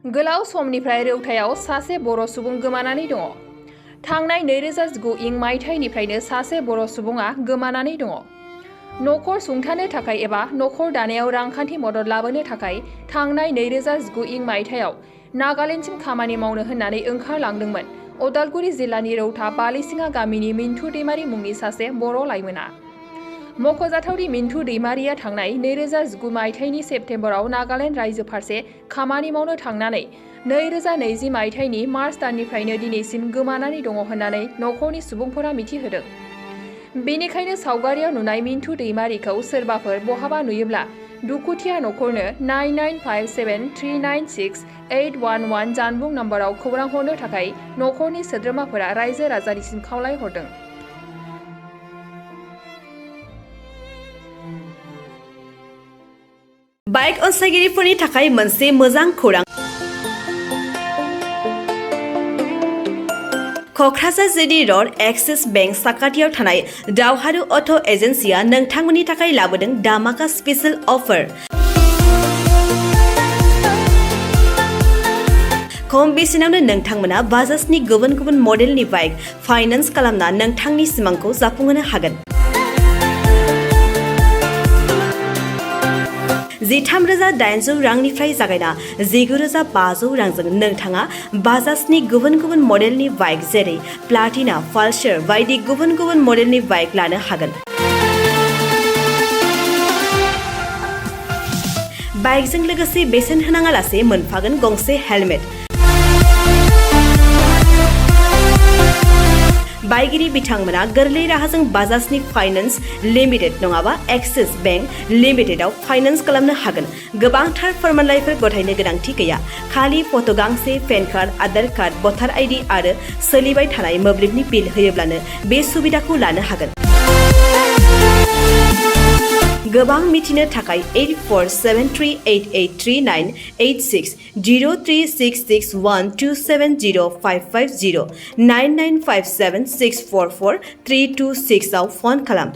गोलाव समनिफ्राय रौथायाव सासे बर' सुबुं गोमानानै दङ। थांनाय 2019 इं मायथाइनिफ्रायनो सासे बर' सुबुङा गोमानानै दङ। नखर सुंथानो थाखाय एबा नखर दानायाव रांखान्थि मदद लाबोनो थाखाय थांनाय 2019 इं मायथाइयाव नागालेन्डसिम खामानि मावनो होननानै ओंखारलांदोंमोन उदालगुरि जिल्लानि रौता बालिसिङा गामिनि मिन्थु दैमारि मुंनि सासे बर' लाइमोना। मख'जाथावदि मिन्थु दैमारिया थांनाय 2019 मायथाइनि सेप्तेम्बराव नागालेन्ड रायजो फारसे खामानि मावनो थांनानै 2020 मायथाइनि मार्च दाननिफ्रायनो दिनैसिम गोमानानै दङ होननानै नखरनि सुबुंफोरा मिथिहोदों। बेनिखायनो सावगारियाव नुनाय मिन्थु दैमारिखौ सोरबाफोर बहाबा नुयोब्ला दुखुथिया नखरनो 9957396811 जानबुं नम्बराव खौरां हरनो थाखाय नखरनि सोद्रोमाफोरा रायजो राजानिसिम खावलायहरदों। बाइक अनसायगिरिफोरनि थाखाय मोनसे मोजां खौरां। Kokrajhar GD road axis bank साखाथियाव थानाय दावहारु अट' एजेन्सिया नोंथांमोननि थाखाय लाबोदों धामाका स्पेशल अफार। खम बेसेनावनो नोंथांमोना बाजाजनि गुबुन गुबुन मडेलनि बाइक फाइनान्स खालामना नोंथांनि सिमांखौ जाफुंहोनो हागोन। 13,800 रांनिफ्राय जागायना 19,500 रांजों नोंथाङा बाजाजनि गुबुन गुबुन मडेलनि बाइक जेरै प्लाटिना, पालसार बायदि गुबुन गुबुन मडेलनि बाइक लानो हागोन। बाइकजों लोगोसे बेसेन होनाङालासे मोनफागोन गंसे हेलमेट। बायगिरि बिथांमोना गोरलै राहाजों बाजाजनि फाइनान्स लिमिटेड नङाबा एक्सिस बेंक लिमिटेडआव फाइनान्स खालामनो हागोन। गोबांथार फोरमानलाइफोर गथायनो गोनांथि गैया। खालि फट' गांसे, पेन कार्ड, आधार कार्ड, भटार आइडि आरो सोलिबाय थानाय मोब्लिबनि बिल होयोब्लानो बे सुबिदाखौ लानो हागोन। गोबां मिथिनो थाखाय 8473883986 03661270550 9957644326 आव फन खालाम।